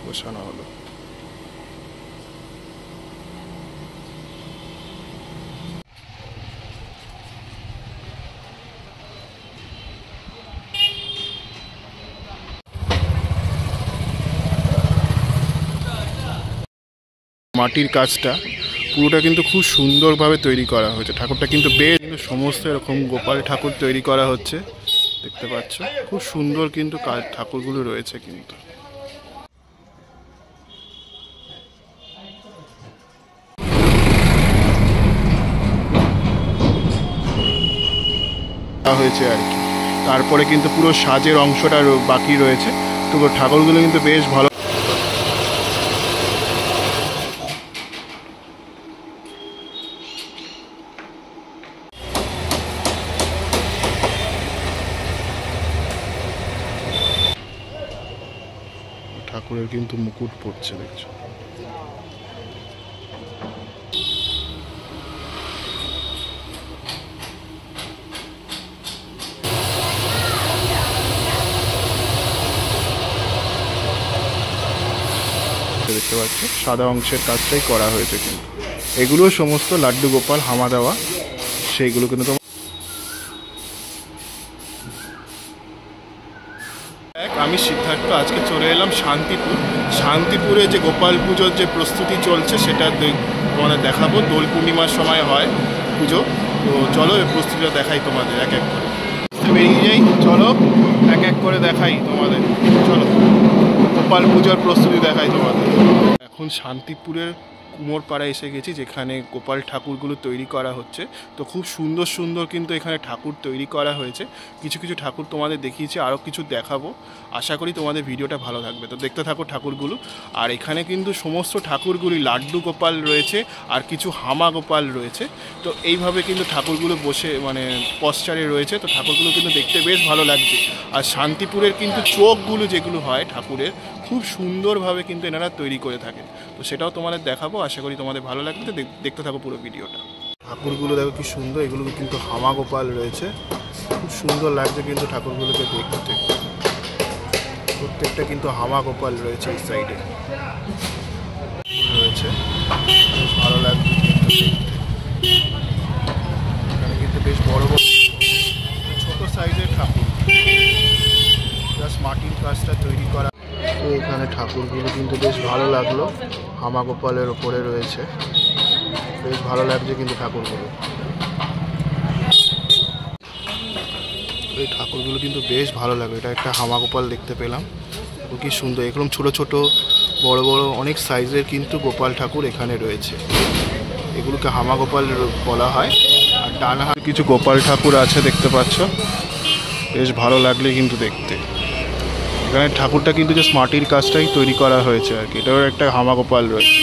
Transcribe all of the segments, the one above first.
বসানো হলো। মাটির কাজটা পুরোটা কিন্তু খুব সুন্দরভাবে তৈরি করা হয়েছে। ঠাকুরটা কিন্তু বেশ সমস্ত এরকম গোপাল ঠাকুর তৈরি করা হচ্ছে, দেখতে পাচ্ছ। খুব সুন্দর কিন্তু কাজ ঠাকুরগুলো রয়েছে কিন্তু। হয়েছে আর কি। তারপরে কিন্তু পুরো সাজের অংশটা বাকি রয়েছে। তো ঠাকুরগুলো কিন্তু বেশ ভালো। ঠাকুরের কিন্তু মুকুট পড়ছে, দেখছো। দেখতে পাচ্ছ সাদা অংশের কাজটাই করা হয়েছে কিন্তু। এগুলো সমস্ত লাড্ডু গোপাল হামা দেওয়া, সেইগুলো কিন্তু তোমার। আমি সিদ্ধার্থ আজকে চলে এলাম শান্তিপুর। শান্তিপুরে যে গোপাল পুজোর যে প্রস্তুতি চলছে সেটা তোমাদের দেখাবো। দোল পূর্ণিমার সময় হয় পুজো, তো চলো এই প্রস্তুতিটা দেখাই তোমাদের এক এক করে। বেরিয়ে যাই, চলো এক এক করে দেখাই তোমাদের। চলো গোপাল পুজোর প্রস্তুতি দেখাই তোমাদের। এখন শান্তিপুরের কুমোরপাড়ায় এসে গেছি, যেখানে গোপাল ঠাকুরগুলো তৈরি করা হচ্ছে। তো খুব সুন্দর সুন্দর কিন্তু এখানে ঠাকুর তৈরি করা হয়েছে। কিছু কিছু ঠাকুর তোমাদের দেখিয়েছি, আরও কিছু দেখাবো। আশা করি তোমাদের ভিডিওটা ভালো লাগবে। তো দেখতে থাকো ঠাকুরগুলো। আর এখানে কিন্তু সমস্ত ঠাকুরগুলি লাড্ডু গোপাল রয়েছে, আর কিছু হামা গোপাল রয়েছে। তো এইভাবে কিন্তু ঠাকুরগুলো বসে মানে পশ্চারে রয়েছে। তো ঠাকুরগুলো কিন্তু দেখতে বেশ ভালো লাগছে। আর শান্তিপুরের কিন্তু চোখগুলো যেগুলো হয় ঠাকুরের, খুব সুন্দরভাবে কিন্তু এনারা তৈরি করে থাকেন। তো সেটাও তোমাদের দেখাবো, আশা করি তোমাদের ভালো লাগবে। দেখতে থাকো পুরো ভিডিওটা। ঠাকুরগুলো দেখো কি সুন্দর, এগুলো কিন্তু হামা গোপাল রয়েছে। খুব সুন্দর লাগছে কিন্তু ঠাকুরগুলোকে দেখতে। প্রত্যেকটা কিন্তু হামা গোপাল রয়েছে এই সাইডে রয়েছে, বেশ ভালো লাগছে কিন্তু। এখানে কিন্তু বেশ বড় বড় ছোট সাইজের ঠাকুর, জাস্ট মাটির কাজটা তৈরি করা। তো এখানে ঠাকুরগুলো কিন্তু বেশ ভালো লাগলো, হামা গোপালের ওপরে রয়েছে। বেশ ভালো লাগছে কিন্তু ঠাকুরগুলো। এই ঠাকুরগুলো কিন্তু বেশ ভালো লাগে। এটা একটা হামা গোপাল দেখতে পেলাম, কি সুন্দর। এরকম ছোট ছোট বড় বড় অনেক সাইজের কিন্তু গোপাল ঠাকুর এখানে রয়েছে। এগুলোকে হামা গোপাল বলা হয়। আর ডান হাতে কিছু গোপাল ঠাকুর আছে দেখতে পাচ্ছ, বেশ ভালো লাগলে কিন্তু দেখতে। এখানে ঠাকুরটা কিন্তু জাস্ট মাটির কাজটাই তৈরি করা হয়েছে আর কি। এটাও একটা হামা গোপাল রয়েছে।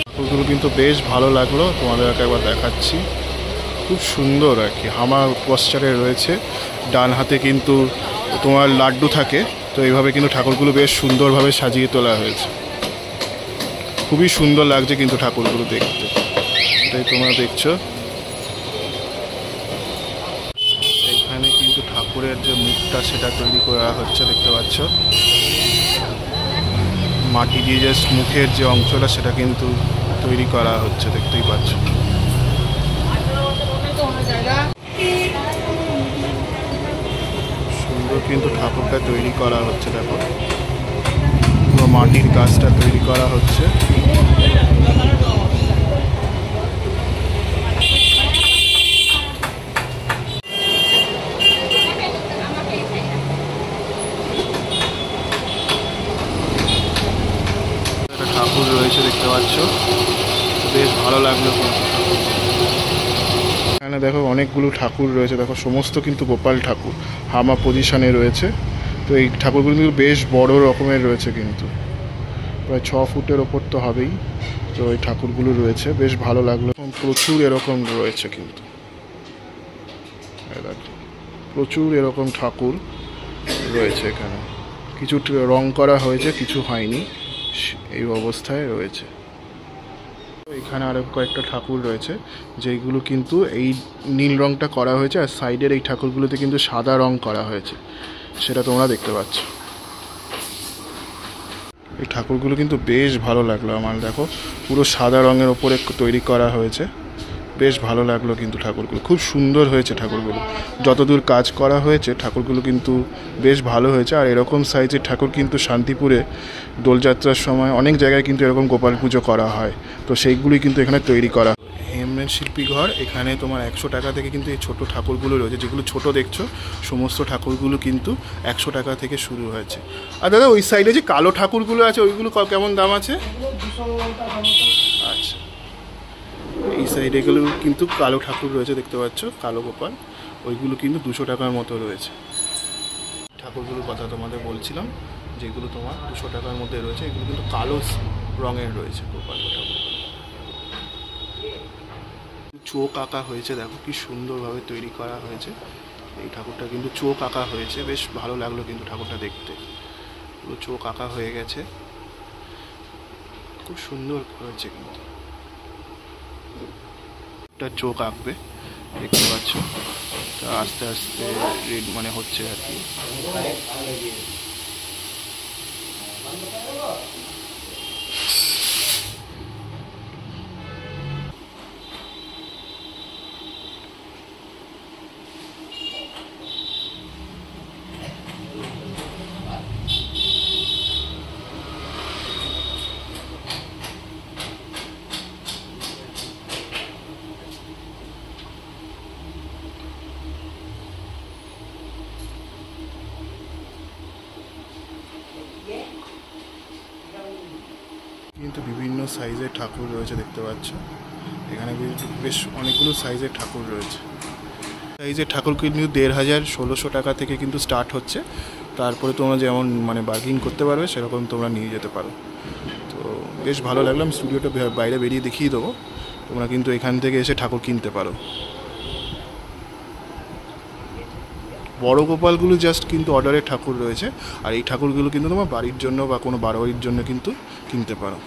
ঠাকুরগুলো কিন্তু বেশ ভালো লাগলো, তোমাদেরকে একবার দেখাচ্ছি। খুব সুন্দর আর কি, হামা পশ্চারে রয়েছে। ডান হাতে কিন্তু তোমার লাড্ডু থাকে। তো এইভাবে কিন্তু ঠাকুরগুলো বেশ সুন্দরভাবে সাজিয়ে তোলা হয়েছে। খুবই সুন্দর লাগছে কিন্তু ঠাকুরগুলো দেখতে। এটাই তোমরা দেখছো। এখানে কিন্তু ঠাকুরের যে মুখটা সেটা তৈরি করা হচ্ছে, দেখতে পাচ্ছ। মাটি দিয়ে জাস্ট মুখের যে অংশটা সেটা কিন্তু তৈরি করা হচ্ছে, দেখতেই পাচ্ছ। সুন্দর কিন্তু ঠাকুরটা তৈরি করা হচ্ছে, দেখো পুরো মাটির কাজটা তৈরি করা হচ্ছে। ঠাকুর রয়েছে দেখতে পাচ্ছ, বেশ ভালো লাগলো। এখানে দেখো অনেকগুলো ঠাকুর রয়েছে, দেখো সমস্ত কিন্তু গোপাল ঠাকুর হামা পজিশনে রয়েছে। তো এই ঠাকুরগুলো কিন্তু বেশ বড় রকমের রয়েছে, কিন্তু প্রায় 6 ফুটের ওপর তো হবেই। তো এই ঠাকুরগুলো রয়েছে, বেশ ভালো লাগলো। প্রচুর এরকম রয়েছে কিন্তু, প্রচুর এরকম ঠাকুর রয়েছে এখানে। কিছু রং করা হয়েছে, কিছু হয়নি, এই অবস্থায় রয়েছে। এখানে আরো কয়েকটা ঠাকুর রয়েছে, যেগুলো কিন্তু এই নীল রংটা করা হয়েছে। আর সাইডের এই ঠাকুরগুলোতে কিন্তু সাদা রং করা হয়েছে, সেটা তোমরা দেখতে পাচ্ছ। এই ঠাকুরগুলো কিন্তু বেশ ভালো লাগলো আমার। দেখো পুরো সাদা রঙের ওপরে তৈরি করা হয়েছে, বেশ ভালো লাগলো কিন্তু ঠাকুরগুলো, খুব সুন্দর হয়েছে ঠাকুরগুলো। যতদূর কাজ করা হয়েছে ঠাকুরগুলো কিন্তু বেশ ভালো হয়েছে। আর এরকম সাইজের ঠাকুর কিন্তু শান্তিপুরে দোলযাত্রার সময় অনেক জায়গায় কিন্তু এরকম গোপাল পুজো করা হয়, তো সেইগুলি কিন্তু এখানে তৈরি করা। হেমব্রম শিল্পী ঘর, এখানে তোমার 100 টাকা থেকে কিন্তু এই ছোটো ঠাকুরগুলো রয়েছে, যেগুলো ছোট দেখছো সমস্ত ঠাকুরগুলো কিন্তু 100 টাকা থেকে শুরু হয়েছে। আর দাদা ওই সাইডে যে কালো ঠাকুরগুলো আছে ওইগুলো কেমন দাম আছে? আচ্ছা, এই সাইডে গুলো কিন্তু কালো ঠাকুর রয়েছে, দেখতে পাচ্ছ কালো গোপাল, ওইগুলো কিন্তু 200 টাকার মতো রয়েছে। ঠাকুরগুলোর কথা তোমাদের বলছিলাম, যেগুলো তোমার 200 টাকার মধ্যে রয়েছে, এগুলো কিন্তু কালো রঙের রয়েছে গোপাল ঠাকুর। চোখ আঁকা হয়েছে, দেখো কি সুন্দরভাবে তৈরি করা হয়েছে। এই ঠাকুরটা কিন্তু চোখ আঁকা হয়েছে, বেশ ভালো লাগলো কিন্তু ঠাকুরটা দেখতে, পুরো চোখ আঁকা হয়ে গেছে, খুব সুন্দর হয়েছে কিন্তু। চোখ আঁকবে দেখতে পাচ্ছ, তা আস্তে আস্তে রেড মানে হচ্ছে আর কি। কিন্তু বিভিন্ন সাইজের ঠাকুর রয়েছে দেখতে পাচ্ছ, এখানে বেশ অনেকগুলো সাইজের ঠাকুর রয়েছে। সাইজের ঠাকুর কিন্তু 1500-1600 টাকা থেকে কিন্তু স্টার্ট হচ্ছে, তারপরে তোমরা যেমন মানে বার্গেনিং করতে পারবে সেরকম তোমরা নিয়ে যেতে পারো। তো বেশ ভালো লাগলো, আমি স্টুডিওটা বাইরে বেরিয়ে দেখিয়ে দেবো, তোমরা কিন্তু এখান থেকে এসে ঠাকুর কিনতে পারো। বড় গোপালগুলো জাস্ট কিন্তু অর্ডারের ঠাকুর রয়েছে, আর এই ঠাকুরগুলো কিন্তু তোমার বাড়ির জন্য বা কোনো বাড়ির জন্য কিন্তু কিনতে পারো।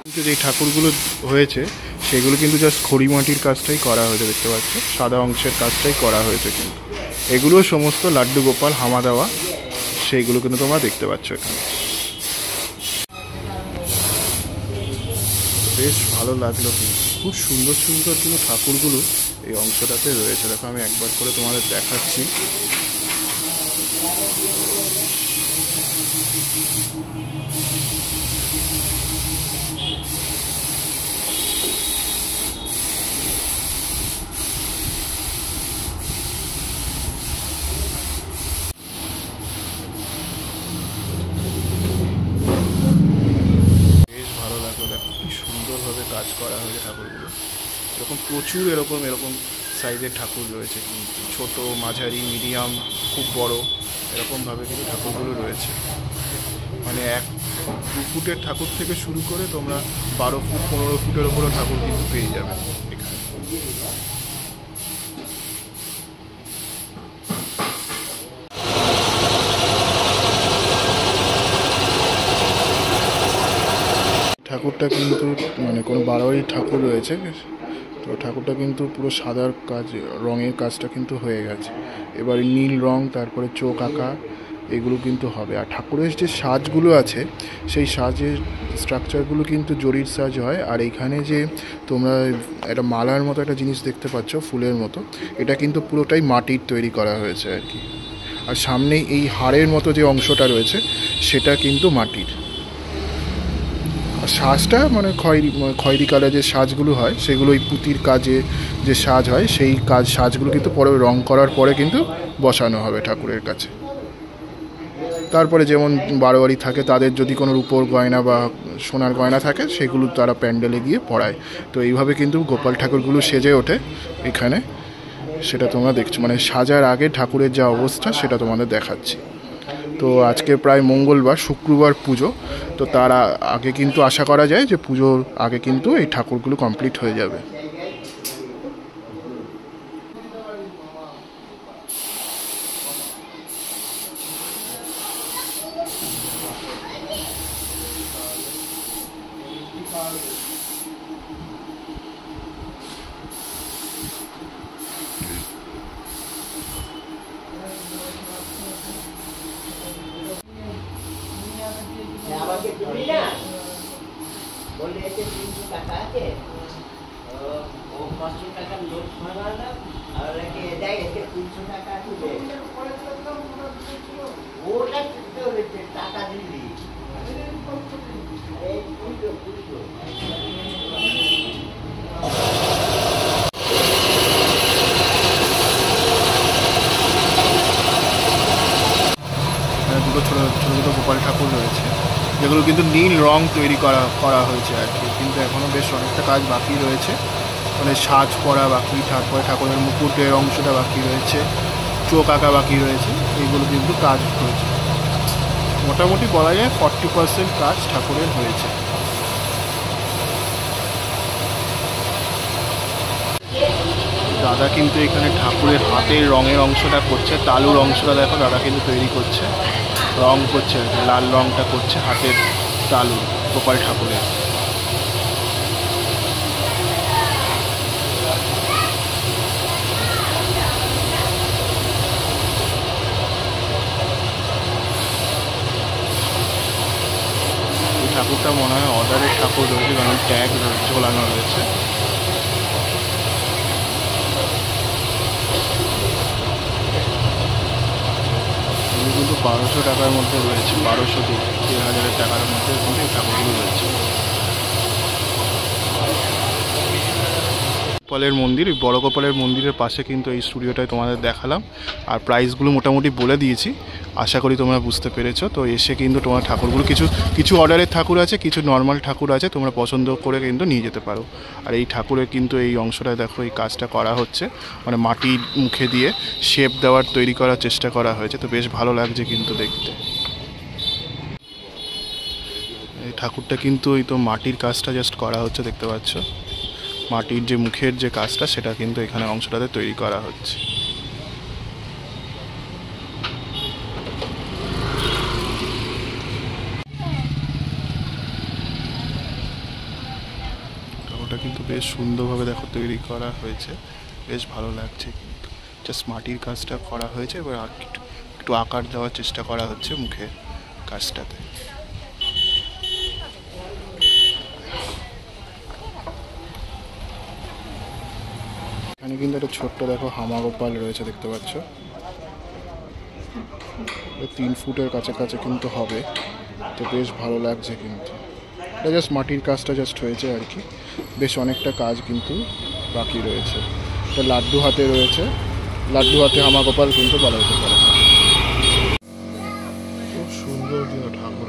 কিন্তু যে ঠাকুরগুলো হয়েছে সেগুলো কিন্তু জাস্ট খড়ি মাটির কাজটাই করা হয়েছে, দেখতে পাচ্ছ সাদা অংশের কাজটাই করা হয়েছে। কিন্তু এগুলো সমস্ত লাড্ডু গোপাল হামা দেওয়া, সেইগুলো কিন্তু তোমরা দেখতে পাচ্ছ এখানে। বেশ ভালো লাগলো কিন্তু, খুব সুন্দর সুন্দর কিন্তু ঠাকুরগুলো এই অংশটাতে রয়েছে। দেখো আমি একবার করে তোমাদের দেখাচ্ছি। কাজ করা হয়েছে ঠাকুরগুলো, এরকম প্রচুর এরকম সাইজের ঠাকুর রয়েছে, কিন্তু ছোটো, মাঝারি, মিডিয়াম, খুব বড় এরকমভাবে কিন্তু ঠাকুরগুলো রয়েছে। মানে 1-2 ফুটের ঠাকুর থেকে শুরু করে তোমরা 12 ফুট 15 ফুটের ওপরও ঠাকুর কিন্তু পেয়ে যাবে এখানে। ঠাকুরটা কিন্তু মানে কোনো বারোয়ারি ঠাকুর রয়েছে, তো ঠাকুরটা কিন্তু পুরো সাদার কাজ, রঙের কাজটা কিন্তু হয়ে গেছে। এবার নীল রং, তারপরে চোখ আঁকা, এগুলো কিন্তু হবে। আর ঠাকুরের যে সাজগুলো আছে সেই সাজের স্ট্রাকচারগুলো কিন্তু জরির সাজ হয়। আর এইখানে যে তোমরা একটা মালার মতো একটা জিনিস দেখতে পাচ্ছ ফুলের মতো, এটা কিন্তু পুরোটাই মাটির তৈরি করা হয়েছে আর কি। আর সামনেই এই হাড়ের মতো যে অংশটা রয়েছে সেটা কিন্তু মাটির। সাজটা মানে খয়েরি কালার যে সাজগুলো হয় সেগুলো ওই পুঁতির কাজে যে সাজ হয়, সেই সাজগুলো কিন্তু পরে রং করার পরে কিন্তু বসানো হবে ঠাকুরের কাছে। তারপরে যেমন বারোয়ারি থাকে তাদের যদি কোনো রূপোর গয়না বা সোনার গয়না থাকে সেগুলো তারা প্যান্ডেলে গিয়ে পরায়। তো এইভাবে কিন্তু গোপাল ঠাকুরগুলো সেজে ওঠে এখানে, সেটা তোমরা দেখছো। মানে সাজার আগে ঠাকুরের যা অবস্থা সেটা তোমাদের দেখাচ্ছি। তো আজকে প্রায় মঙ্গলবার, শুক্রবার পুজো, তো তার আগে কিন্তু আশা করা যায় যে পুজোর আগে কিন্তু এই ঠাকুরগুলো কমপ্লিট হয়ে যাবে। দুটো ছোটো ছোটো গোপাল ঠাকুর রয়েছে, যেগুলো কিন্তু নীল রং তৈরি করা হয়েছে আর কি, কিন্তু এখনও বেশ অনেকটা কাজ বাকি রয়েছে, মানে সাজ করা বাকি, তারপরে ঠাকুরের মুকুটের অংশটা বাকি রয়েছে, চোখ আঁকা বাকি রয়েছে, এইগুলো কিন্তু কাজ হয়েছে। মোটামুটি বলা যায় 40% কাজ ঠাকুরের হয়েছে। দাদা কিন্তু এখানে ঠাকুরের হাতের রঙের অংশটা করছে, তালুর অংশটা দেখো দাদা কিন্তু তৈরি করছে, রং করছে, লাল রংটা করছে হাতের তালু গোপাল ঠাকুরের। এই ঠাকুরটা মনে হয় অর্ডারের ঠাকুর রয়েছে, কারণ ট্যাগ ঝোলানো রয়েছে। কিন্তু 1200 টাকার মধ্যে রয়েছে, 1200 থেকে 3000 টাকার মধ্যে কিন্তু এই ঠাকুরগুলো রয়েছে। গোপালের মন্দির, ওই বড় গোপালের মন্দিরের পাশে কিন্তু এই স্টুডিওটায় তোমাদের দেখালাম, আর প্রাইসগুলো মোটামুটি বলে দিয়েছি, আশা করি তোমরা বুঝতে পেরেছো। তো এসে কিন্তু তোমার ঠাকুরগুলো কিছু অর্ডারের ঠাকুর আছে, কিছু নর্মাল ঠাকুর আছে, তোমরা পছন্দ করে কিন্তু নিয়ে যেতে পারো। আর এই ঠাকুরের কিন্তু এই অংশটা দেখো, এই কাজটা করা হচ্ছে, মানে মাটির মুখে দিয়ে শেপ দেওয়ার তৈরি করার চেষ্টা করা হয়েছে, তো বেশ ভালো লাগছে কিন্তু দেখতে। এই ঠাকুরটা কিন্তু এই তো মাটির কাজটা জাস্ট করা হচ্ছে, দেখতে পাচ্ছ, মাটির যে মুখের যে কাজটা সেটা কিন্তু এখানে অংশটাতে তৈরি করা হচ্ছে। ওটা কিন্তু বেশ সুন্দরভাবে দেখো তৈরি করা হয়েছে, বেশ ভালো লাগছে কিন্তু, জাস্ট মাটির কাজটা করা হয়েছে, এবার একটু আকার দেওয়ার চেষ্টা করা হচ্ছে মুখের কাজটাতে। এখানে কিন্তু একটা ছোট্ট দেখো হামা গোপাল রয়েছে, দেখতে পাচ্ছ, 3 ফুটের কাছাকাছি কিন্তু হবে, তো বেশ ভালো লাগছে কিন্তু। এটা জাস্ট মাটির কাজটা জাস্ট হয়েছে আর কি, বেশ অনেকটা কাজ কিন্তু বাকি রয়েছে। এটা লাড্ডু হাতে রয়েছে, লাড্ডু হাতে হামা গোপাল কিন্তু বলা যেতে পারে। খুব সুন্দর ঠাকুর।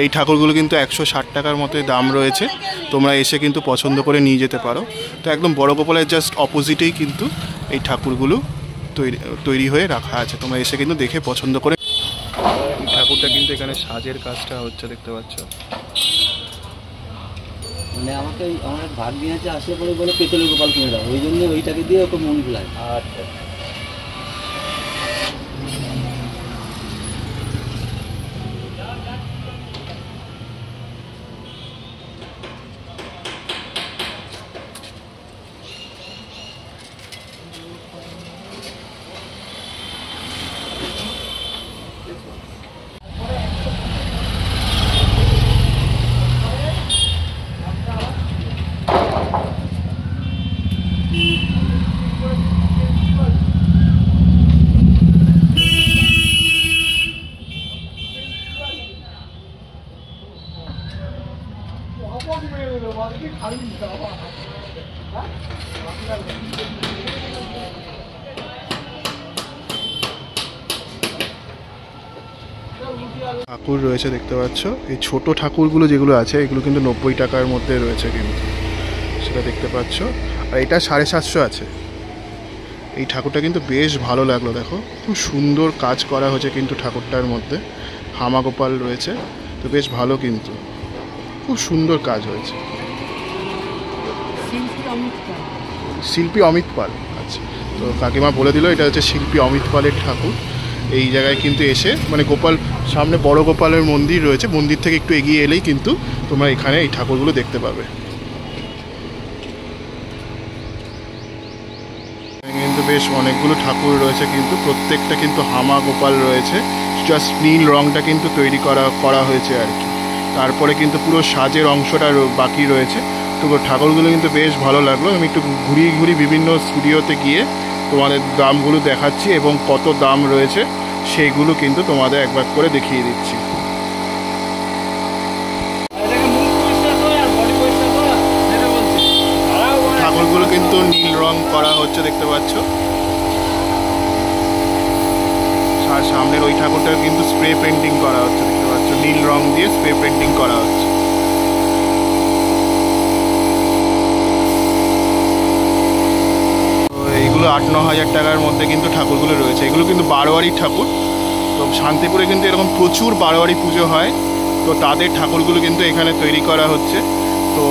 এই ঠাকুরগুলো কিন্তু 160 টাকার মতোই দাম রয়েছে, তোমরা এসে কিন্তু পছন্দ করে নিয়ে যেতে পারো। তো একদম বড় গোপালের জাস্ট অপোজিটেই কিন্তু এই ঠাকুরগুলো তৈরি হয়ে রাখা আছে, তোমরা এসে কিন্তু দেখে পছন্দ করে। এই ঠাকুরটা কিন্তু এখানে সাজের কাজটা হচ্ছে, দেখতে পাচ্ছ। মানে আমাকে আমার ভাগ নিয়ে আছে, আসলে পরে বলে পেতলের গোপাল কিনে দাও, ওই জন্য ওইটাকে দিয়ে ওকে মন ভুলায়। আচ্ছা, ঠাকুর রয়েছে, দেখতে পাচ্ছ। এই ছোট ঠাকুরগুলো যেগুলো আছে এগুলো কিন্তু 90 টাকার মধ্যে রয়েছে কিন্তু, সেটা দেখতে পাচ্ছ। আর এটা 750 আছে। এই ঠাকুরটা কিন্তু বেশ ভালো লাগলো, দেখো খুব সুন্দর কাজ করা হয়েছে কিন্তু ঠাকুরটার মধ্যে, হামা গোপাল রয়েছে, তো বেশ ভালো কিন্তু, খুব সুন্দর কাজ হয়েছে। শিল্পী অমিত পাল, আচ্ছা, তো কাকিমা বলে দিল এটা হচ্ছে শিল্পী অমিত পালের ঠাকুর। এই জায়গায় কিন্তু এসে মানে গোপাল সামনে বড় গোপালের মন্দির রয়েছে, মন্দির থেকে একটু এগিয়ে এলেই কিন্তু তোমরা এখানে এই ঠাকুরগুলো দেখতে পাবে। কিন্তু বেশ অনেকগুলো ঠাকুর রয়েছে, কিন্তু প্রত্যেকটা কিন্তু হামা গোপাল রয়েছে, জাস্ট নীল রঙটা কিন্তু তৈরি করা হয়েছে আর কি। তারপরে কিন্তু পুরো সাজের অংশটা বাকি রয়েছে। তো ঠাকুরগুলো কিন্তু বেশ ভালো লাগলো। আমি একটু ঘুরিয়ে বিভিন্ন স্টুডিওতে গিয়ে তোমাদের দামগুলো দেখাচ্ছি এবং কত দাম রয়েছে সেইগুলো কিন্তু তোমাদের একবার করে দেখিয়ে দিচ্ছি। ঠাকুরগুলো কিন্তু নীল রং করা হচ্ছে, দেখতে পাচ্ছ। আর সামনের ওই ঠাকুরটা কিন্তু স্প্রে পেন্টিং করা হচ্ছে, দেখতে পাচ্ছ, নীল রং দিয়ে স্প্রে পেন্টিং করা হচ্ছে। এইগুলো 8-9 হাজার টাকার মধ্যে কিন্তু ঠাকুরগুলো রয়েছে। এগুলো কিন্তু বারোয়ারির ঠাকুর। তো শান্তিপুরে কিন্তু এরকম প্রচুর বারোয়ারি পুজো হয়, তো তাদের ঠাকুরগুলো কিন্তু এখানে তৈরি করা হচ্ছে। তো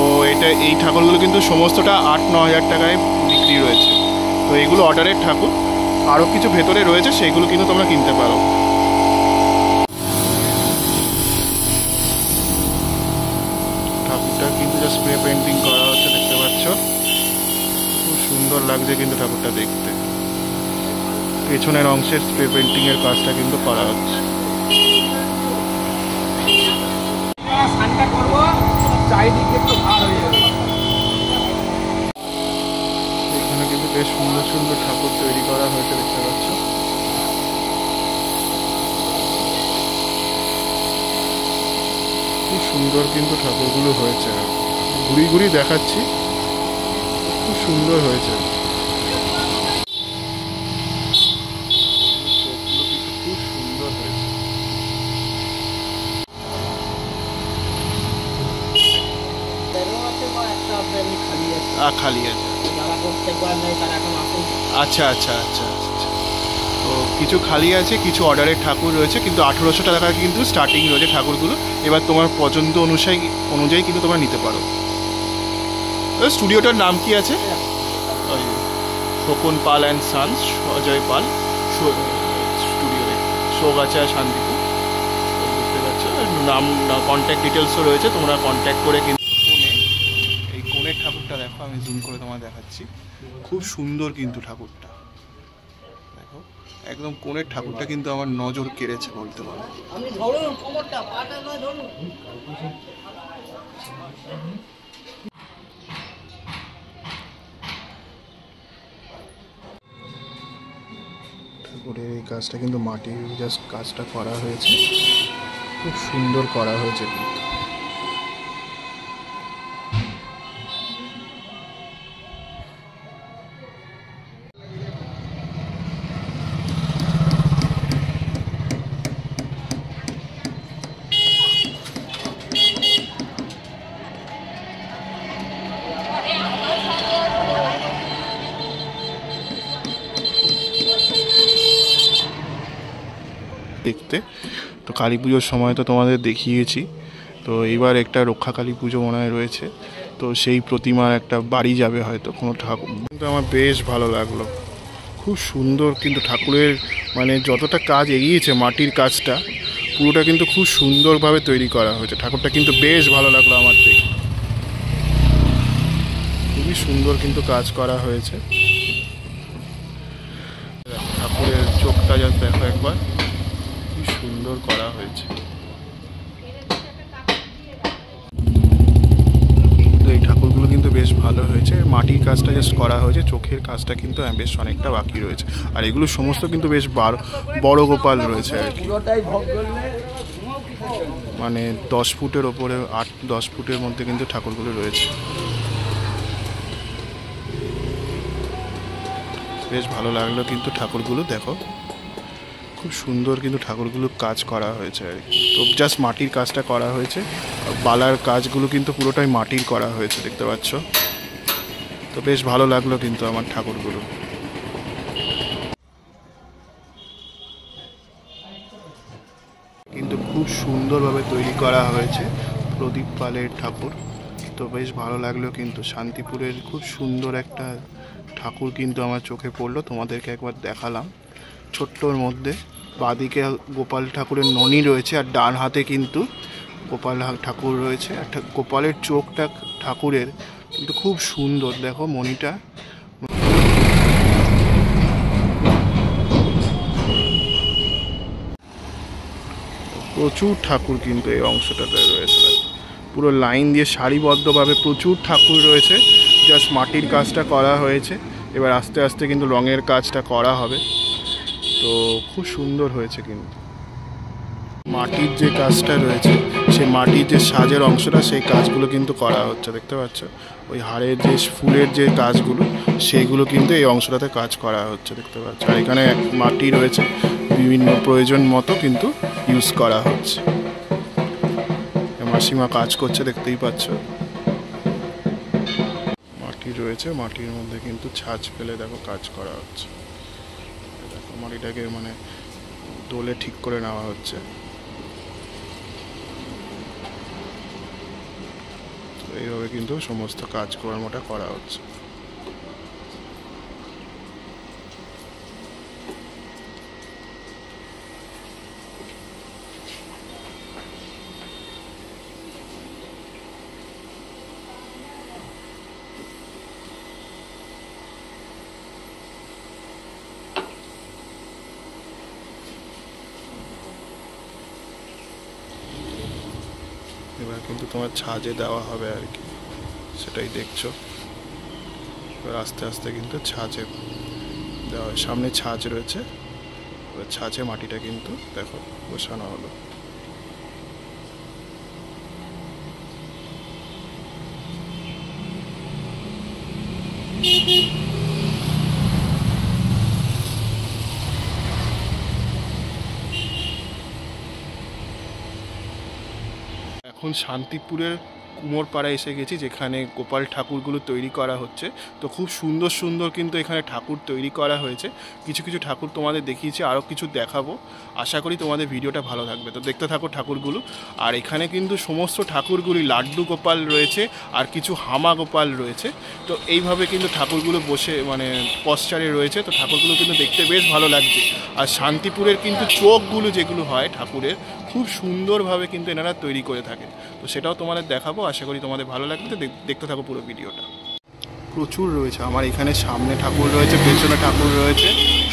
এই ঠাকুরগুলো কিন্তু সমস্তটা 8-9 হাজার টাকায় বিক্রি রয়েছে। তো এগুলো অর্ডারের ঠাকুর, আরও কিছু ভেতরে রয়েছে সেইগুলো কিন্তু তোমরা কিনতে পারো। ঠাকুরটা কিন্তু যা স্প্রে পেন্টিং করা হচ্ছে, দেখতে পাচ্ছ, খুব সুন্দর লাগছে কিন্তু ঠাকুরটা দেখতে। পেছনের অংশের স্প্রে পেন্টিং এর কাজটা কিন্তু করা হচ্ছে। এখানে কিন্তু বেশ সুন্দর সুন্দর ঠাকুর তৈরি করা হয়েছে, দেখতে পাচ্ছ। খুব সুন্দর কিন্তু ঠাকুরগুলো হয়েছে, ঘুরি দেখাচ্ছি, খুব সুন্দর হয়েছে। চোখগুলো কিন্তু খুব সুন্দর হয়েছে। খালি আছে। আচ্ছা আচ্ছা আচ্ছা আচ্ছা। তো কিছু খালি আছে, কিছু অর্ডারের ঠাকুর রয়েছে, কিন্তু 1800 টাকা কিন্তু স্টার্টিং রয়েছে ঠাকুরগুলো। এবার তোমার পছন্দ অনুযায়ী কিন্তু তোমরা নিতে পারো। স্টুডিওটার নাম কি আছে? Shakun Pal and sons, Ajay Pal studio, Sogachha, Shantipur, বুঝতে পারছো। নাম, কন্ট্যাক্ট ডিটেলসও রয়েছে, তোমরা কন্ট্যাক্ট করে কিন্তু। এই কোণের ঠাকুরটা দেখো, আমি জুম করে তোমায় দেখাচ্ছি, খুব সুন্দর কিন্তু ঠাকুরটা দেখো, একদম কোণের ঠাকুরটা কিন্তু আমার নজর কেড়েছে বলতে পারো। ঠাকুরের এই কাজটা কিন্তু মাটির জাস্ট কাজটা করা হয়েছে, খুব সুন্দর করা হয়েছে কিন্তু। দেখতে তো কালী পুজোর সময় তো তোমাদের দেখিয়েছি, তো এইবার একটা রক্ষা কালী পুজো মনে হয় রয়েছে, তো সেই প্রতিমার একটা বাড়ি যাবে হয়তো কোনো ঠাকুর। কিন্তু আমার বেশ ভালো লাগলো, খুব সুন্দর কিন্তু ঠাকুরের মানে যতটা কাজ এগিয়েছে, মাটির কাজটা পুরোটা কিন্তু খুব সুন্দরভাবে তৈরি করা হয়েছে। ঠাকুরটা কিন্তু বেশ ভালো লাগলো আমার দেখে, খুবই সুন্দর কিন্তু কাজ করা হয়েছে। ঠাকুরের চোখটা যা দেখো একবার, কি সুন্দর করা হয়েছে। তো এই ঠাকুরগুলো কিন্তু বেশ ভালো হয়েছে, মাটির কাজটা জাস্ট করা হয়েছে, চোখের কাজটা কিন্তু বেশ অনেকটা বাকি রয়েছে। আর এগুলো সমস্ত কিন্তু বেশ বড় গোপাল রয়েছে আর কি, মানে 10 ফুটের ওপরে, 8-10 ফুটের মধ্যে কিন্তু ঠাকুরগুলো রয়েছে। বেশ ভালো লাগলো কিন্তু ঠাকুরগুলো দেখো, খুব সুন্দর কিন্তু ঠাকুরগুলো কাজ করা হয়েছে আর কি। তো জাস্ট মাটির কাজটা করা হয়েছে, বালার কাজগুলো কিন্তু পুরোটাই মাটির করা হয়েছে, দেখতে পাচ্ছ। তো বেশ ভালো লাগলো কিন্তু আমার ঠাকুরগুলো। কিন্তু খুব সুন্দরভাবে তৈরি করা হয়েছে প্রদীপ পালের ঠাকুর। তো বেশ ভালো লাগলো কিন্তু, শান্তিপুরের খুব সুন্দর একটা ঠাকুর কিন্তু আমার চোখে পড়লো, তোমাদেরকে একবার দেখালাম ছোট্টর মধ্যে। বাঁদিকে গোপাল ঠাকুরের ননী রয়েছে, আর ডান হাতে কিন্তু গোপাল ঠাকুর রয়েছে। আর গোপালের চোখটা ঠাকুরের কিন্তু খুব সুন্দর, দেখো মণিটা। প্রচুর ঠাকুর কিন্তু এই অংশটাতে রয়েছে, পুরো লাইন দিয়ে সারিবদ্ধভাবে প্রচুর ঠাকুর রয়েছে। জাস্ট মাটির কাজটা করা হয়েছে, এবার আস্তে আস্তে কিন্তু রঙের কাজটা করা হবে। তো খুব সুন্দর হয়েছে কিন্তু মাটির যে কাজটা রয়েছে, সেই মাটির যে সাজের অংশটা, সেই কাজগুলো কিন্তু করা হচ্ছে, দেখতে পাচ্ছ। ওই হাড়ের যে ফুলের যে কাজগুলো, সেইগুলো কিন্তু এই অংশটাতে কাজ করা হচ্ছে, দেখতে পাচ্ছ। আর এখানে মাটি রয়েছে, বিভিন্ন প্রয়োজন মতো কিন্তু ইউজ করা হচ্ছে। মাসিমা কাজ করছে, দেখতেই পাচ্ছ। মাটি রয়েছে, মাটির মধ্যে কিন্তু ছাঁচ ফেলে দেখো কাজ করা হচ্ছে। দেখো মাটিটাকে মানে দোলে ঠিক করে নেওয়া হচ্ছে। এইভাবে কিন্তু সমস্ত কাজকর্মটা করা হচ্ছে। এবার কিন্তু তোমার ছাজে দেওয়া হবে আর কি, সেটাই দেখছো। এবার আস্তে আস্তে কিন্তু ছাজে দেওয়া হয়। সামনে ছাজ রয়েছে, এবার ছাজে মাটিটা কিন্তু দেখো বসানো হলো। এখন শান্তিপুরের কুমোরপাড়া এসে গেছি, যেখানে গোপাল ঠাকুরগুলো তৈরি করা হচ্ছে। তো খুব সুন্দর সুন্দর কিন্তু এখানে ঠাকুর তৈরি করা হয়েছে। কিছু কিছু ঠাকুর তোমাদের দেখিয়েছি, আরও কিছু দেখাবো। আশা করি তোমাদের ভিডিওটা ভালো থাকবে। তো দেখতে থাকো ঠাকুরগুলো। আর এখানে কিন্তু সমস্ত ঠাকুরগুলি লাড্ডু গোপাল রয়েছে, আর কিছু হামা গোপাল রয়েছে। তো এইভাবে কিন্তু ঠাকুরগুলো বসে মানে পশ্চারে রয়েছে। তো ঠাকুরগুলো কিন্তু দেখতে বেশ ভালো লাগছে। আর শান্তিপুরের কিন্তু চোখগুলো যেগুলো হয় ঠাকুরের, খুব সুন্দরভাবে কিন্তু এনারা তৈরি করে থাকে। তো সেটাও তোমাদের দেখাবো, আশা করি তোমাদের ভালো লাগবে। তো দেখতে থাকো পুরো ভিডিওটা। প্রচুর রয়েছে আমার এখানে, সামনে ঠাকুর রয়েছে, পেছনে ঠাকুর রয়েছে।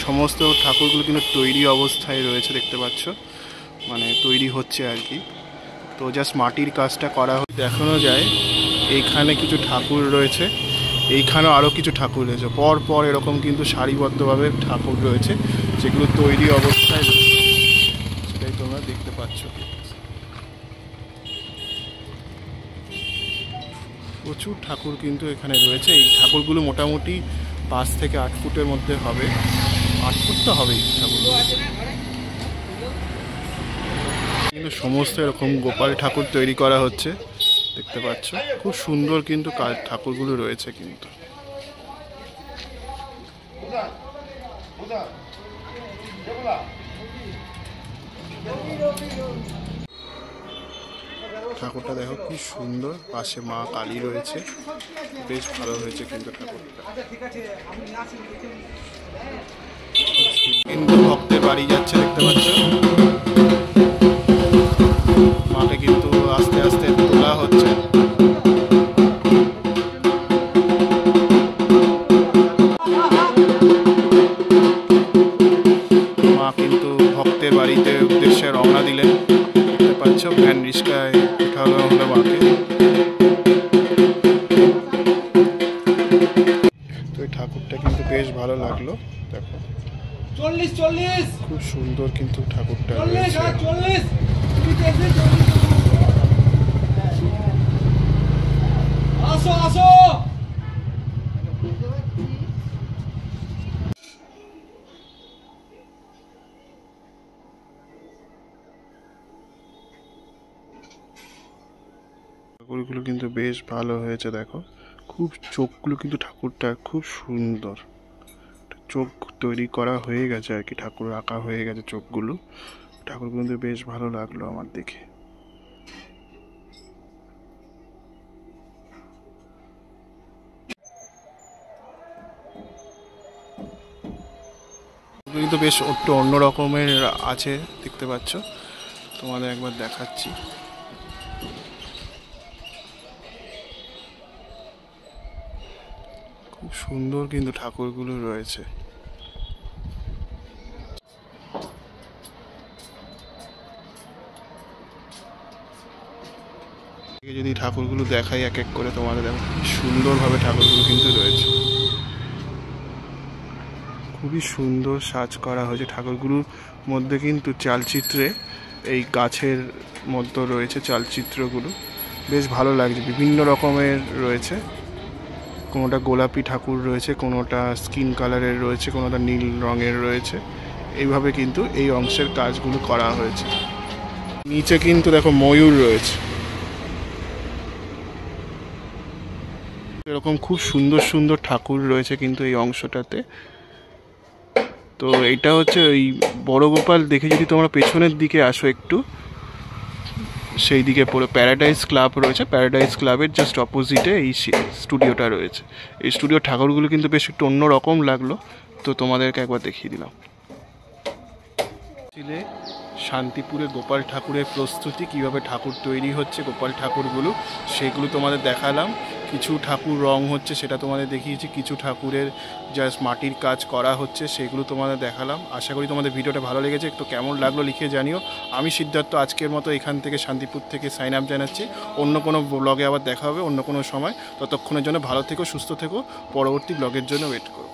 সমস্ত ঠাকুরগুলো কিন্তু তৈরি অবস্থায় রয়েছে, দেখতে পাচ্ছ, মানে তৈরি হচ্ছে আর কি। তো জাস্ট মাটির কাজটা করা দেখানো যায়। এইখানে কিছু ঠাকুর রয়েছে, এইখানেও আরও কিছু ঠাকুর রয়েছে। পর পর এরকম কিন্তু সারিবদ্ধভাবে ঠাকুর রয়েছে, যেগুলো তৈরি অবস্থায় রয়েছে, সেটাই তোমরা দেখতে পাচ্ছ। প্রচুর ঠাকুর কিন্তু এখানে রয়েছে। এই ঠাকুরগুলো মোটামুটি 5 থেকে 8 ফুটের মধ্যে হবে। 8 ফুট তো হবেই ঠাকুরগুলো। কিন্তু সমস্ত এরকম গোপাল ঠাকুর তৈরি করা হচ্ছে, দেখতে পাচ্ছ। খুব সুন্দর কিন্তু ঠাকুরগুলো রয়েছে কিন্তু। ঠাকুরটা দেখো কি সুন্দর, পাশে মা কালী রয়েছে, বেশ ভালো হয়েছে কিন্তু ঠাকুরটা। কিন্তু ভক্তের বাড়ি যাচ্ছে, দেখতে পাচ্ছ। মাকে কিন্তু আস্তে আস্তে তোলা হচ্ছে। মা কিন্তু ভক্তের বাড়িতে উদ্দেশ্যে রওনা দিলেন, দেখতে পাচ্ছ। ভ্যান রিস্কায় উঠানো হলো মাকে। তো এই ঠাকুরটা কিন্তু বেশ ভালো লাগলো, দেখো। 40 খুব সুন্দর কিন্তু ঠাকুরটা রয়েছে। আসো আসো। ঠাকুরগুলো কিন্তু বেশ ভালো হয়েছে, দেখো। খুব চোখগুলো কিন্তু ঠাকুরটা খুব সুন্দর, চোখ তৈরি করা হয়ে গেছে আর কি, ঠাকুর আঁকা হয়ে গেছে চোখগুলো। ঠাকুরগুলো কিন্তু বেশ ভালো লাগলো আমার দেখে। কিন্তু বেশ একটু অন্য রকমের আছে, দেখতে পাচ্ছ, তোমাদের একবার দেখাচ্ছি। খুব সুন্দর কিন্তু ঠাকুরগুলো রয়েছে। যদি ঠাকুরগুলো দেখাই এক এক করে তোমাদের, দেখো সুন্দরভাবে ঠাকুরগুলো কিন্তু রয়েছে, খুবই সুন্দর সাজ করা হয়েছে। ঠাকুরগুলোর মধ্যে কিন্তু চালচিত্রে এই গাছের মধ্যে রয়েছে চালচিত্রগুলো, বেশ ভালো লাগছে, বিভিন্ন রকমের রয়েছে। কোনোটা গোলাপি ঠাকুর রয়েছে, কোনোটা স্কিন কালারের রয়েছে, কোনোটা নীল রঙের রয়েছে। এইভাবে কিন্তু এই অংশের কাজগুলো করা হয়েছে। নিচে কিন্তু দেখো ময়ূর রয়েছে, এরকম খুব সুন্দর সুন্দর ঠাকুর রয়েছে কিন্তু এই অংশটাতে। তো এটা হচ্ছে ওই বড় গোপাল দেখে যদি তোমরা পেছনের দিকে আসো একটু, সেই দিকে পুরো প্যারাডাইস ক্লাব রয়েছে, প্যারাডাইস ক্লাবের জাস্ট অপোজিটে এই স্টুডিওটা রয়েছে। এই স্টুডিওর ঠাকুরগুলো কিন্তু বেশ একটু অন্যরকম লাগলো, তো তোমাদেরকে একবার দেখিয়ে দিলাম। শান্তিপুরে গোপাল ঠাকুরের প্রস্তুতি, কিভাবে ঠাকুর তৈরি হচ্ছে গোপাল ঠাকুরগুলো, সেগুলো তোমাদের দেখালাম। কিছু ঠাকুর রং হচ্ছে সেটা তোমাদের দেখিয়েছি, কিছু ঠাকুরের জাস্ট মাটির কাজ করা হচ্ছে সেগুলো তোমাদের দেখালাম। আশা করি তোমাদের ভিডিওটা ভালো লেগেছে, একটু কেমন লাগলো লিখে জানিও। আমি সিদ্ধার্থ আজকের মতো এখান থেকে শান্তিপুর থেকে সাইন আপ জানাচ্ছি। অন্য কোনো ব্লগে আবার দেখা হবে অন্য কোনো সময়। ততক্ষণের জন্য ভালো থেকো, সুস্থ থেকো, পরবর্তী ব্লগের জন্য ওয়েট করো।